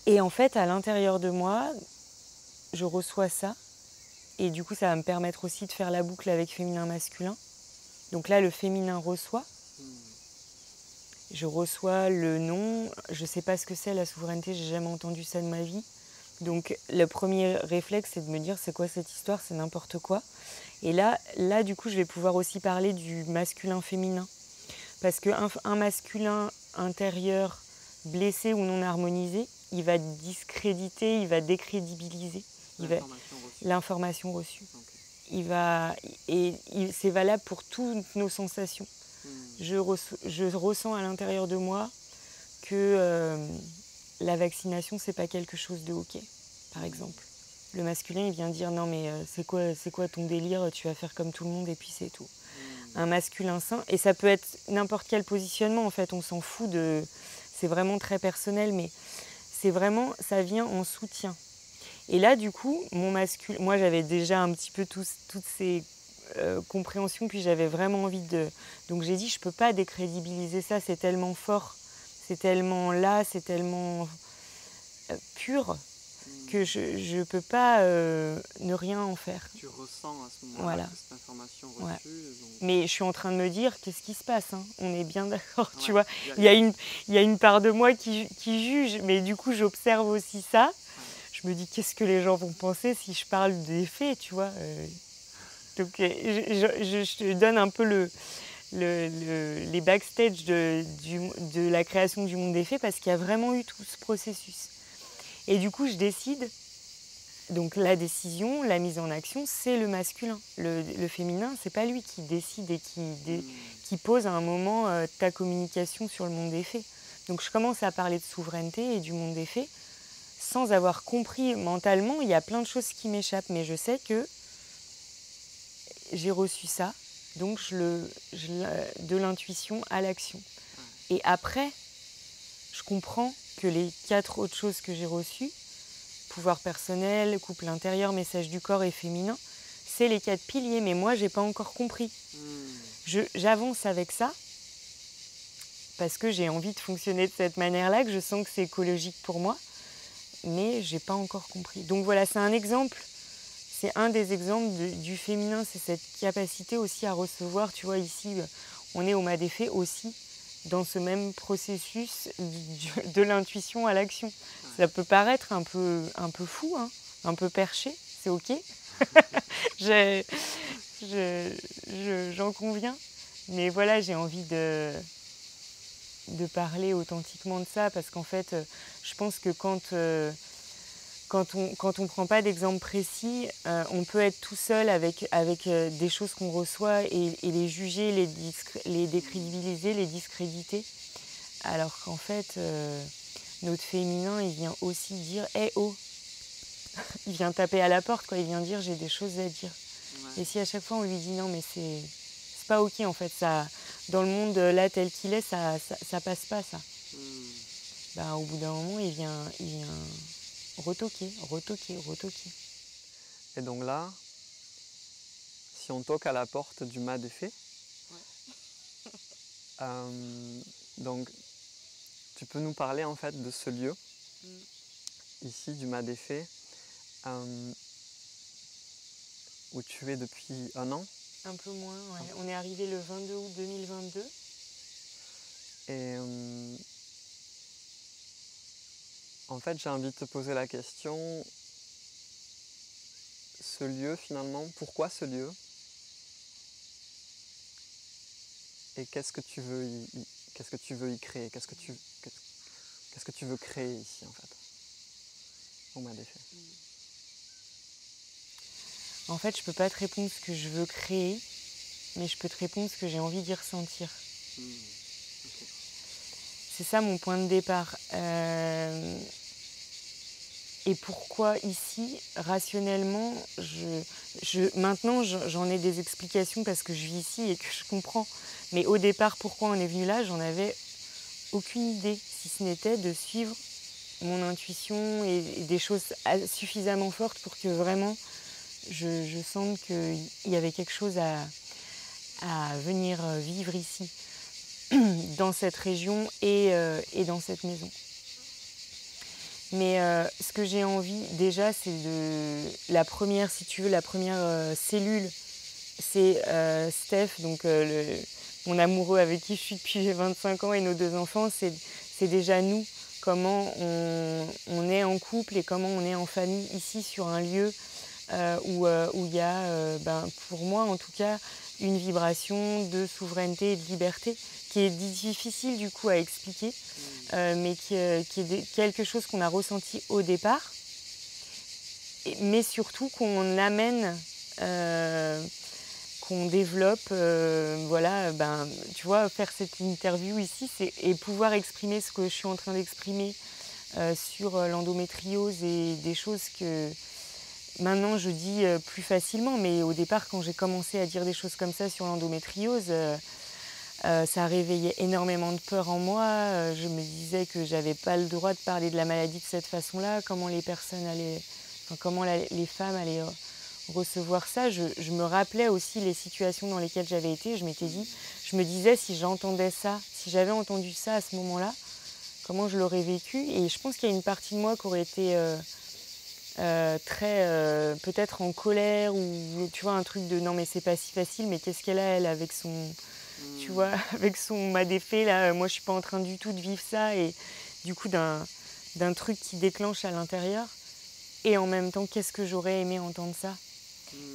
Et en fait, à l'intérieur de moi, je reçois ça. Et du coup, ça va me permettre aussi de faire la boucle avec féminin-masculin. Donc là, le féminin reçoit. Je reçois le nom. Je ne sais pas ce que c'est, la souveraineté, j'ai jamais entendu ça de ma vie. Donc le premier réflexe, c'est de me dire c'est quoi cette histoire, c'est n'importe quoi. Et là, du coup, je vais pouvoir aussi parler du masculin-féminin. Parce qu'un masculin intérieur blessé ou non harmonisé, il va discréditer, il va décrédibiliser l'information reçue. Okay. C'est valable pour toutes nos sensations. Je ressens à l'intérieur de moi que la vaccination, c'est pas quelque chose de ok, par exemple. Le masculin, il vient dire non mais c'est quoi ton délire, tu vas faire comme tout le monde et puis c'est tout. Un masculin sain, et ça peut être n'importe quel positionnement en fait, on s'en fout c'est vraiment très personnel, mais c'est vraiment, ça vient en soutien. Et là du coup, mon masculin, moi j'avais déjà un petit peu toutes ces compréhensions, puis j'avais vraiment envie donc j'ai dit je peux pas décrédibiliser ça, c'est tellement fort, c'est tellement là, c'est tellement pur que je ne peux pas ne rien en faire. Tu ressens à ce moment-là cette information reçue. Ouais. Donc... Mais je suis en train de me dire, qu'est-ce qui se passe, hein? On est bien d'accord, tu vois. Il y a une part de moi qui juge, mais du coup, j'observe aussi ça. Je me dis, qu'est-ce que les gens vont penser si je parle des faits, tu vois. Donc, je te donne un peu les backstage de la création du monde des fées, parce qu'il y a vraiment eu tout ce processus. Et du coup, je décide Donc la décision, la mise en action, c'est le masculin. Le féminin, c'est pas lui qui décide et qui pose à un moment ta communication sur le monde des faits. Donc je commence à parler de souveraineté et du monde des faits sans avoir compris mentalement. Il y a plein de choses qui m'échappent, mais je sais que j'ai reçu ça, donc de l'intuition à l'action. Et après, je comprends que les 4 autres choses que j'ai reçues, pouvoir personnel, couple intérieur, message du corps et féminin, c'est les 4 piliers, mais moi, j'ai pas encore compris. J'avance avec ça, parce que j'ai envie de fonctionner de cette manière-là, que je sens que c'est écologique pour moi, mais j'ai pas encore compris. Donc voilà, c'est un exemple, c'est un des exemples du féminin, c'est cette capacité aussi à recevoir, tu vois, ici, on est au mas des faits aussi, dans ce même processus de l'intuition à l'action. Ça peut paraître un peu fou, hein, un peu perché, c'est ok. J'en conviens. Mais voilà, j'ai envie de parler authentiquement de ça parce qu'en fait, je pense que quand on prend pas d'exemple précis, on peut être tout seul avec des choses qu'on reçoit et les juger, les décrédibiliser, les discréditer. Alors qu'en fait, notre féminin, il vient aussi dire « Hey, oh !» Il vient taper à la porte, quoi. Il vient dire « J'ai des choses à dire ». Ouais. Et si à chaque fois on lui dit « Non, mais c'est pas ok, en fait. Ça, dans le monde là tel qu'il est, ça passe pas, ça. » Bah, au bout d'un moment, il vient retoquer. Et donc là, si on toque à la porte du mas des faits, donc tu peux nous parler en fait de ce lieu, ici du mas des faits, où tu es depuis 1 an. Un peu moins, ouais. On est arrivé le 22 août 2022. Et en fait, j'ai envie de te poser la question, ce lieu finalement, pourquoi ce lieu? Et qu'est-ce que tu veux y créer? Qu'est-ce que tu veux créer ici en fait, au mas des faits? En fait, je peux pas te répondre ce que je veux créer, mais je peux te répondre ce que j'ai envie d'y ressentir. Okay. C'est ça mon point de départ. Et pourquoi ici, rationnellement, maintenant j'en ai des explications parce que je vis ici et que je comprends. Mais au départ, pourquoi on est venu là, j'en avais aucune idée, si ce n'était de suivre mon intuition et des choses suffisamment fortes pour que vraiment je sente qu'il y avait quelque chose à venir vivre ici, dans cette région et dans cette maison. Mais ce que j'ai envie déjà, c'est la première, si tu veux, la première cellule, c'est Steph, donc mon amoureux avec qui je suis depuis 25 ans et nos 2 enfants, c'est déjà nous, comment on est en couple et comment on est en famille ici sur un lieu où il y a, pour moi en tout cas, une vibration de souveraineté et de liberté qui est difficile du coup à expliquer, mais qui est quelque chose qu'on a ressenti au départ, mais surtout qu'on amène, qu'on développe, voilà, tu vois, faire cette interview ici et pouvoir exprimer ce que je suis en train d'exprimer sur l'endométriose et des choses que maintenant je dis plus facilement, mais au départ quand j'ai commencé à dire des choses comme ça sur l'endométriose, ça a réveillé énormément de peur en moi. Je me disais que j'avais pas le droit de parler de la maladie de cette façon-là, comment les personnes allaient, comment les femmes allaient recevoir ça. Je me rappelais aussi les situations dans lesquelles j'avais été. Je me disais si j'entendais ça, si j'avais entendu ça à ce moment-là, comment je l'aurais vécu. Et je pense qu'il y a une partie de moi qui aurait été très peut-être en colère ou tu vois un truc de non mais c'est pas si facile, mais qu'est-ce qu'elle a elle avec son tu vois avec son mas des faits là, moi je suis pas en train du tout de vivre ça, et du coup d'un truc qui déclenche à l'intérieur, et en même temps qu'est-ce que j'aurais aimé entendre ça.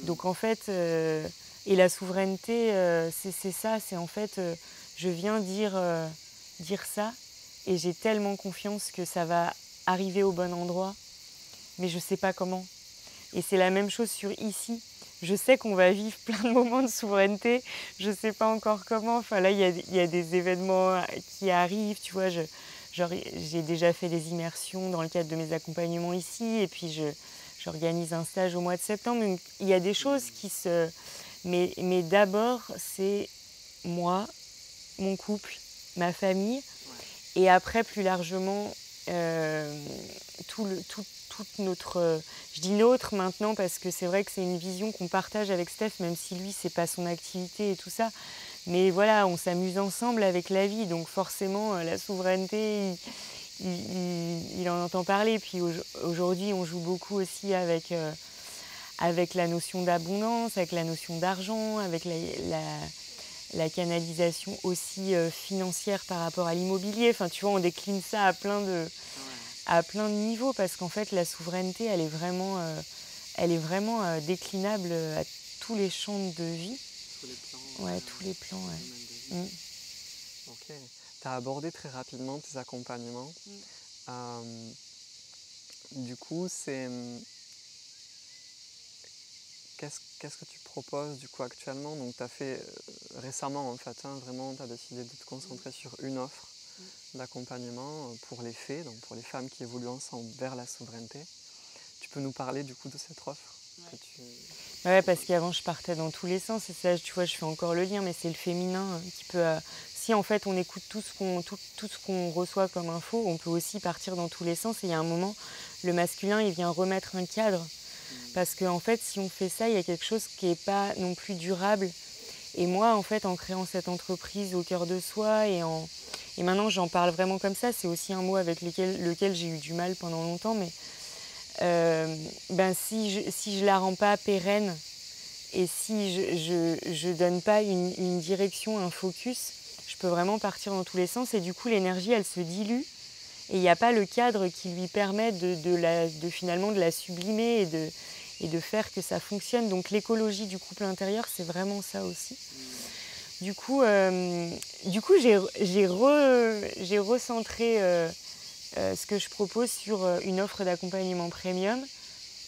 Donc en fait et la souveraineté c'est ça, c'est en fait je viens dire ça et j'ai tellement confiance que ça va arriver au bon endroit, mais je sais pas comment. Et c'est la même chose sur ici. Je sais qu'on va vivre plein de moments de souveraineté, je ne sais pas encore comment. Enfin là, il y a des événements qui arrivent, tu vois. J'ai déjà fait des immersions dans le cadre de mes accompagnements ici, et puis j'organise un stage au mois de septembre. Donc, il y a des choses qui se... Mais d'abord, c'est moi, mon couple, ma famille, et après, plus largement, toute notre... Je dis nôtre maintenant parce que c'est vrai que c'est une vision qu'on partage avec Steph, même si lui, c'est pas son activité et tout ça. Mais voilà, on s'amuse ensemble avec la vie, donc forcément, la souveraineté, il en entend parler. Puis aujourd'hui, on joue beaucoup aussi avec la notion d'abondance, avec la notion d'argent, avec la canalisation aussi financière par rapport à l'immobilier. Enfin, tu vois, on décline ça à plein de niveaux parce qu'en fait, la souveraineté, elle est vraiment déclinable à tous les champs de vie. Tous les plans. Ouais, tous les plans, ouais. Ok. Tu as abordé très rapidement tes accompagnements. Du coup, qu'est-ce que tu proposes du coup actuellement? Donc tu as fait récemment en fait, vraiment tu as décidé de te concentrer sur une offre d'accompagnement pour les fées, donc pour les femmes qui évoluent ensemble vers la souveraineté. Tu peux nous parler du coup de cette offre que tu... Ouais, parce qu'avant je partais dans tous les sens et ça, tu vois, je fais encore le lien, mais c'est le féminin qui peut... si en fait on écoute tout ce qu'on reçoit comme info, on peut aussi partir dans tous les sens et il y a un moment, le masculin il vient remettre un cadre parce qu'en fait si on fait ça, il y a quelque chose qui n'est pas non plus durable. Et moi en fait en créant cette entreprise au cœur de soi et maintenant j'en parle vraiment comme ça, c'est aussi un mot avec lequel j'ai eu du mal pendant longtemps, mais si je la rends pas pérenne et si je donne pas une direction, un focus, je peux vraiment partir dans tous les sens et du coup l'énergie elle se dilue et il n'y a pas le cadre qui lui permet finalement de la sublimer et de faire que ça fonctionne. Donc l'écologie du couple intérieur, c'est vraiment ça aussi. Du coup j'ai recentré ce que je propose sur une offre d'accompagnement premium.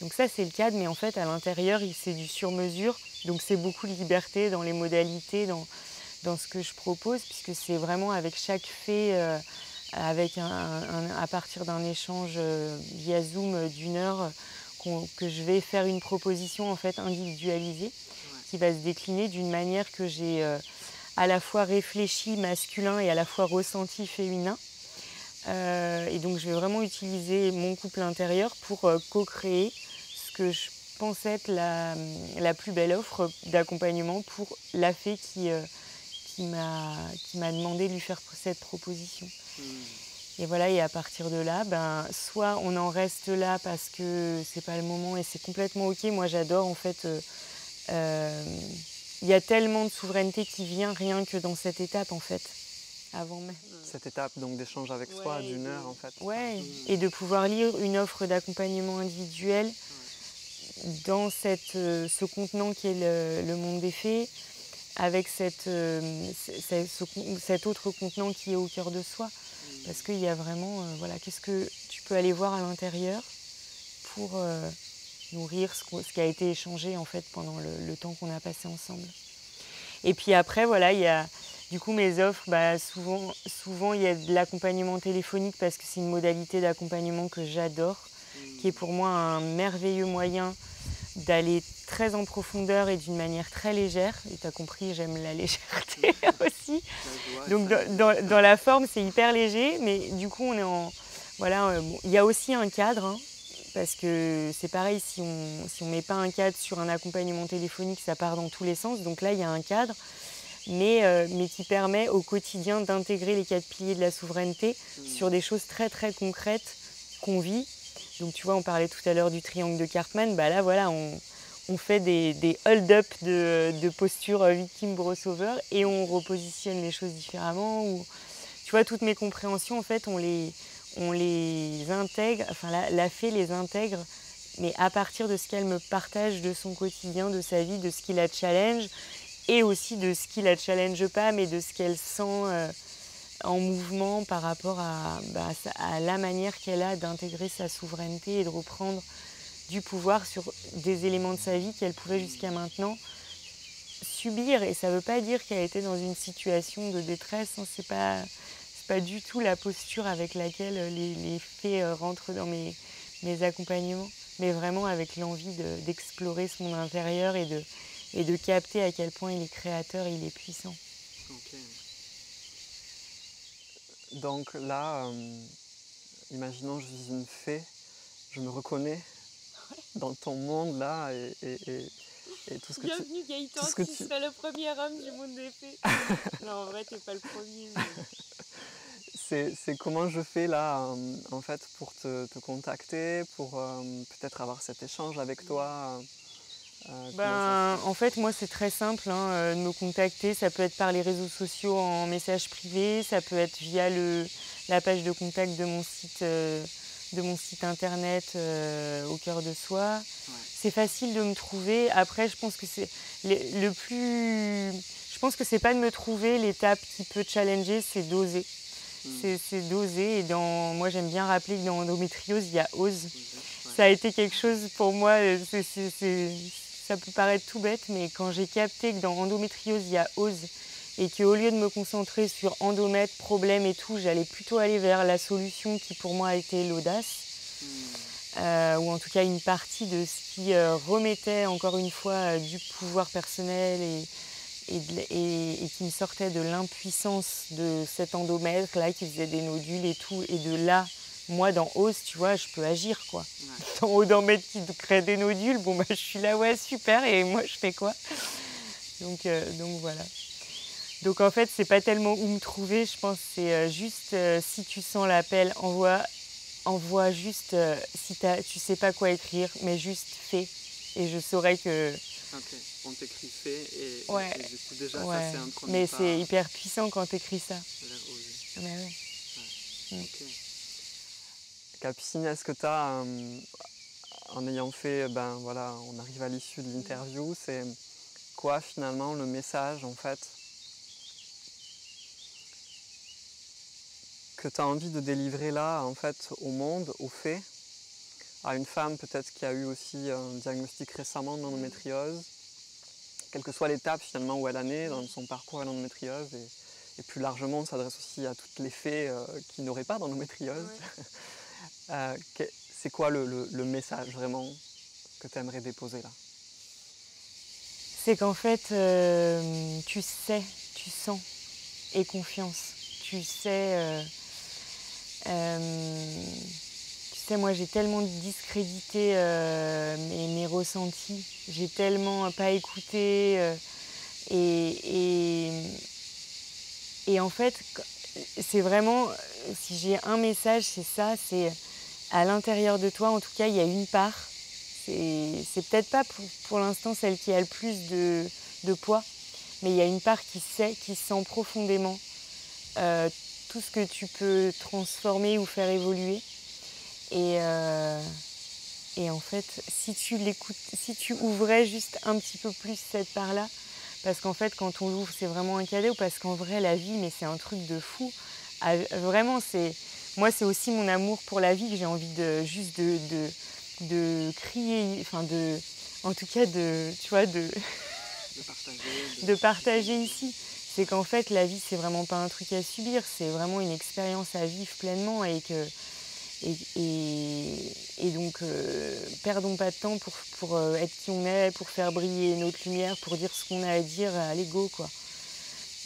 Donc ça, c'est le cadre, mais en fait, à l'intérieur, c'est du sur-mesure. Donc c'est beaucoup de liberté dans les modalités, dans ce que je propose, puisque c'est vraiment avec chaque fée, à partir d'un échange via Zoom d'une heure, que je vais faire une proposition en fait individualisée, qui va se décliner d'une manière que j'ai à la fois réfléchi masculin et à la fois ressenti féminin. Et donc je vais vraiment utiliser mon couple intérieur pour co-créer ce que je pense être la plus belle offre d'accompagnement pour la fée qui m'a demandé de lui faire cette proposition. Et voilà, et à partir de là, soit on en reste là parce que c'est pas le moment et c'est complètement ok. Moi j'adore en fait, il y a tellement de souveraineté qui vient rien que dans cette étape en fait. Avant même. Cette étape donc d'échange avec soi d'une heure en fait. Ouais, et de pouvoir lire une offre d'accompagnement individuel dans ce contenant qui est le monde des fées, avec cet autre contenant qui est au cœur de soi. Parce qu'il y a vraiment, qu'est-ce que tu peux aller voir à l'intérieur pour nourrir ce qui a été échangé en fait pendant le temps qu'on a passé ensemble. Et puis après, voilà, il y a du coup mes offres, souvent il y a de l'accompagnement téléphonique parce que c'est une modalité d'accompagnement que j'adore, qui est pour moi un merveilleux moyen d'aller très en profondeur et d'une manière très légère. Et tu as compris, j'aime la légèreté aussi. Donc dans la forme, c'est hyper léger, mais du coup, on est en... Voilà, il y a aussi un cadre, parce que c'est pareil, si on met pas un cadre sur un accompagnement téléphonique, ça part dans tous les sens. Donc là, il y a un cadre, mais qui permet au quotidien d'intégrer les 4 piliers de la souveraineté sur des choses très très concrètes qu'on vit. Donc tu vois, on parlait tout à l'heure du triangle de Cartman, là voilà, on fait des hold-up de posture victime-sauveur et on repositionne les choses différemment. Tu vois, toutes mes compréhensions, en fait, on les intègre, enfin la fée les intègre, mais à partir de ce qu'elle me partage de son quotidien, de sa vie, de ce qui la challenge, et aussi de ce qui la challenge pas, mais de ce qu'elle sent en mouvement par rapport à la manière qu'elle a d'intégrer sa souveraineté et de reprendre du pouvoir sur des éléments de sa vie qu'elle pouvait jusqu'à maintenant subir. Et ça ne veut pas dire qu'elle était dans une situation de détresse, hein. C'est pas du tout la posture avec laquelle les fées rentrent dans mes accompagnements, mais vraiment avec l'envie d'explorer son intérieur et de capter à quel point il est créateur, il est puissant. Ok. Donc là, imaginons je suis une fée, je me reconnais dans ton monde là et tout ce que Bienvenue Gaëtan, tout ce que tu serais le premier homme du monde des fées. Non, en vrai, t'es pas le premier. c'est comment je fais là en fait pour te contacter, pour peut-être avoir cet échange avec toi. En fait, moi, c'est très simple de me contacter. Ça peut être par les réseaux sociaux en message privé, ça peut être via la page de contact de mon site internet Au cœur de soi. Ouais. C'est facile de me trouver. Après, je pense que c'est le plus... Je pense que c'est pas de me trouver. L'étape qui peut challenger, c'est d'oser. C'est d'oser. Et moi, j'aime bien rappeler que dans endométriose, il y a ose. Ouais. Ça a été quelque chose pour moi, ça peut paraître tout bête, mais quand j'ai capté que dans endométriose, il y a ose, et qu'au lieu de me concentrer sur endomètre, problème et tout, j'allais plutôt aller vers la solution qui pour moi a été l'audace, ou en tout cas une partie de ce qui remettait encore une fois du pouvoir personnel et qui me sortait de l'impuissance de cet endomètre là qui faisait des nodules et tout, et de là, moi dans ose, tu vois, je peux agir quoi. Ouais. Dans endomètre qui crée des nodules, bon bah je suis là, ouais super, et moi je fais quoi? Donc voilà. Donc en fait c'est pas tellement où me trouver, je pense c'est juste si tu sens l'appel, envoie juste si tu sais pas quoi écrire, mais juste fais, et je saurais que... Ok, on t'écrit fait et, ouais. Et du coup déjà ouais. ça c'est un premier mais pas. C'est hyper puissant quand t'écris ça. Vers oser. Mais ouais. Ok. Capucine, est-ce que tu as, en ayant fait, voilà, on arrive à l'issue de l'interview, c'est quoi finalement le message en fait que tu as envie de délivrer là en fait au monde, aux faits, à une femme peut-être qui a eu aussi un diagnostic récemment d'endométriose, quelle que soit l'étape finalement où elle en est dans son parcours à l'endométriose, et plus largement on s'adresse aussi à toutes les fées qui n'auraient pas d'endométriose. Ouais. C'est quoi le message vraiment que tu aimerais déposer là? C'est qu'en fait, tu sais, tu sens, aie confiance. Tu sais, moi j'ai tellement discrédité mes ressentis, j'ai tellement pas écouté, et en fait, c'est vraiment, si j'ai un message, c'est ça, c'est à l'intérieur de toi, en tout cas, il y a une part. C'est peut-être pas pour l'instant celle qui a le plus de poids, mais il y a une part qui sent profondément tout ce que tu peux transformer ou faire évoluer. Et en fait, si tu l'écoutes, si tu ouvrais juste un petit peu plus cette part-là, parce qu'en fait, quand on l'ouvre, c'est vraiment un cadeau, parce qu'en vrai, la vie, mais c'est un truc de fou. Vraiment, moi, c'est aussi mon amour pour la vie que j'ai envie juste de crier, enfin en tout cas tu vois, de partager ici. C'est qu'en fait, la vie, c'est vraiment pas un truc à subir, c'est vraiment une expérience à vivre pleinement, et donc, perdons pas de temps pour être qui on est, pour faire briller notre lumière, pour dire ce qu'on a à dire à l'ego, quoi.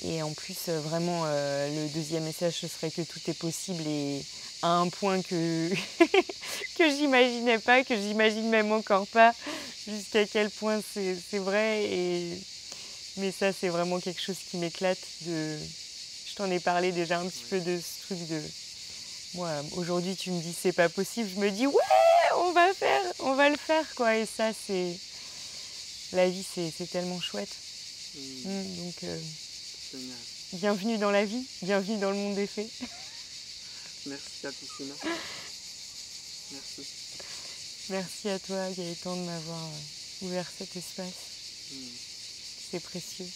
Et en plus, vraiment, le deuxième message, ce serait que tout est possible, et à un point que que j'imaginais pas, que j'imagine même encore pas, jusqu'à quel point c'est vrai. Mais ça, c'est vraiment quelque chose qui m'éclate. Je t'en ai parlé déjà un petit peu de ce truc de... Moi, aujourd'hui, tu me dis c'est pas possible, je me dis ouais, on va le faire, quoi. Et ça, c'est... La vie, c'est tellement chouette. Donc, bienvenue dans la vie, bienvenue dans le monde des fées. Merci Capucine. Merci. Merci à toi, Gaëtan, de m'avoir ouvert cet espace. C'est précieux.